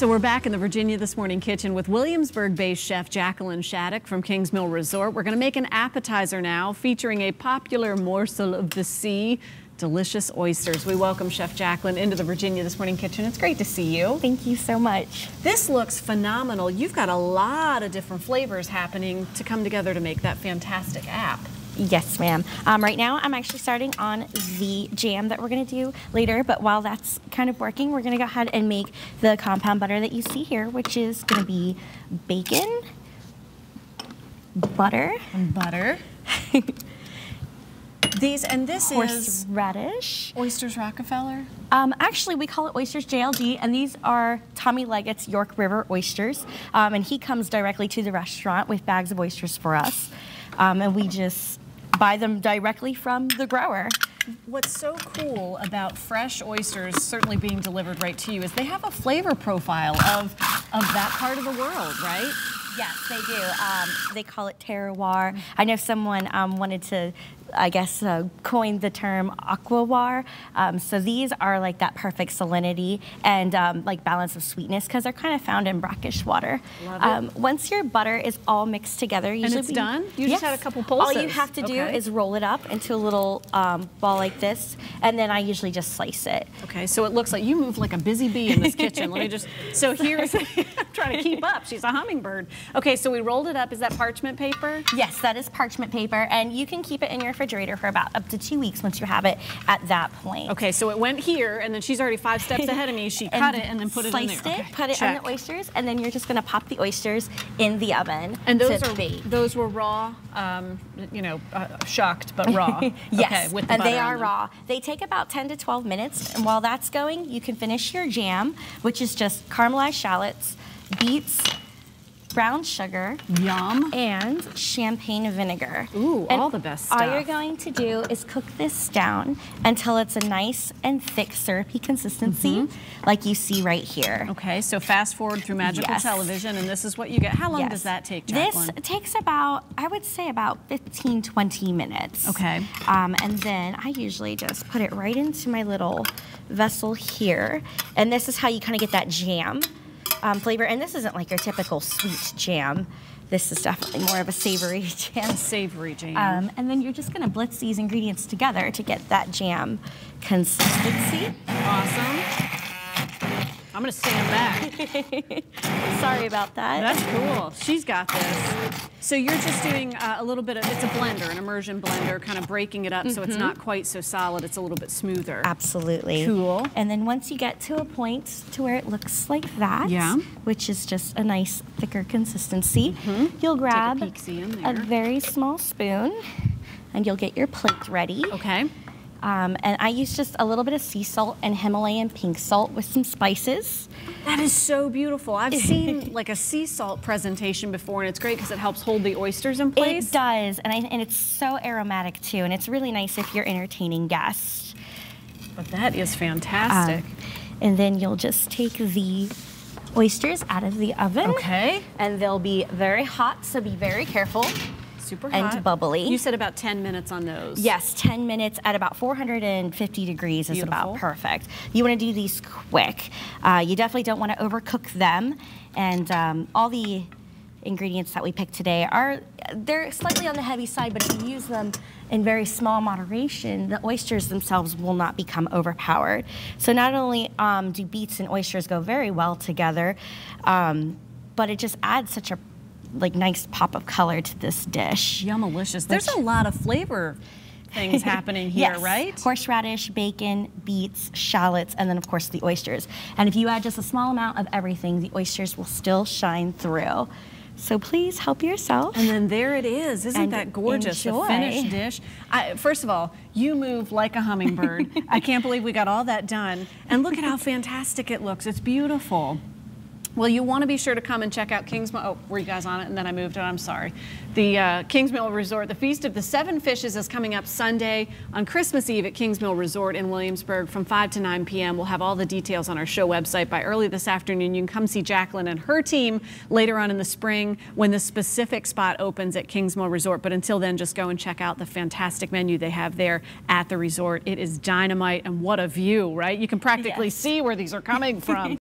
So we're back in the Virginia This Morning kitchen with Williamsburg-based chef Jacqueline Shattuck from Kingsmill Resort. We're going to make an appetizer now featuring a popular morsel of the sea, delicious oysters. We welcome Chef Jacqueline into the Virginia This Morning kitchen. It's great to see you. Thank you so much. This looks phenomenal. You've got a lot of different flavors happening to come together to make that fantastic app. Yes, ma'am. Right now, I'm actually starting on the jam that we're going to do later, but while that's kind of working, we're going to go ahead and make the compound butter that you see here, which is going to be bacon, butter, and butter. This is horseradish. Oysters Rockefeller? Actually, we call it Oysters JLG, and these are Tommy Leggett's York River oysters, and he comes directly to the restaurant with bags of oysters for us, and we just buy them directly from the grower. What's so cool about fresh oysters certainly being delivered right to you is they have a flavor profile of that part of the world, right? Yes, they do. They call it terroir. I know someone wanted to, I guess, coin the term aquawar. So these are like that perfect salinity and like balance of sweetness because they're kind of found in brackish water. Love it. Once your butter is all mixed together, usually and it's done? You yes. just had a couple pulses. All you have to do is roll it up into a little ball like this, and then I usually just slice it. Okay, so it looks like you move like a busy bee in this kitchen. Let me just, so here's, I'm trying to keep up. She's a hummingbird. Okay, so we rolled it up. Is that parchment paper? Yes, that is parchment paper, and you can keep it in your refrigerator for about up to 2 weeks once you have it at that point. Okay, so it went here, and then she's already 5 steps ahead of me. She cut it and then put it in there. Sliced it, put it on the oysters, and then you're just going to pop the oysters in the oven. And those were raw, shucked but raw. Yes, okay, with the and butter they on are them. raw. They take about 10 to 12 minutes, and while that's going, you can finish your jam, which is just caramelized shallots, beets, brown sugar, yum, and champagne vinegar. Ooh, and all the best stuff. All you're going to do is cook this down until it's a nice and thick syrupy consistency, like you see right here. Okay, so fast forward through magical television, and this is what you get. How long does that take, Jacqueline? This takes about, I would say about 15, 20 minutes. Okay. And then I usually just put it right into my little vessel here, and this is how you kind of get that jam flavor, and this isn't like your typical sweet jam. This is definitely more of a savory jam. A savory jam. And then you're just gonna blitz these ingredients together to get that jam consistency. Awesome. I'm gonna stand back. Sorry about that. That's cool. She's got this. So you're just doing a little bit of, it's a blender, an immersion blender, kind of breaking it up so it's not quite so solid, it's a little bit smoother. Absolutely. Cool. And then once you get to a point to where it looks like that, which is just a nice thicker consistency, you'll grab a very small spoon and you'll get your plate ready. Okay. And I use just a little bit of sea salt and Himalayan pink salt with some spices. That is so beautiful. I've seen like a sea salt presentation before, and it's great because it helps hold the oysters in place. It does, and it's so aromatic too, and it's really nice if you're entertaining guests. But that is fantastic. And then you'll just take the oysters out of the oven. Okay. And they'll be very hot, so be very careful. Super hot. And bubbly. You said about 10 minutes on those. Yes, 10 minutes at about 450 degrees is about perfect. You want to do these quick. You definitely don't want to overcook them. And all the ingredients that we picked today they're slightly on the heavy side, but if you use them in very small moderation, the oysters themselves will not become overpowered. So not only do beets and oysters go very well together, but it just adds such a nice pop of color to this dish. Yum-alicious. There's a lot of flavor things happening here, right? Horseradish, bacon, beets, shallots, and then of course the oysters. And if you add just a small amount of everything, the oysters will still shine through. So please help yourself. And then there it is. Isn't that gorgeous? Enjoy. The finished dish. First of all, you move like a hummingbird. I can't believe we got all that done. And look at how fantastic it looks. It's beautiful. Well, you want to be sure to come and check out Kingsmill. Oh, were you guys on it? And then I moved it. I'm sorry. The Kingsmill Resort. The Feast of the Seven Fishes is coming up Sunday on Christmas Eve at Kingsmill Resort in Williamsburg from 5 to 9 p.m. We'll have all the details on our show website by early this afternoon. You can come see Jacqueline and her team later on in the spring when the specific spot opens at Kingsmill Resort. But until then, just go and check out the fantastic menu they have there at the resort. It is dynamite, and what a view, right? You can practically see where these are coming from.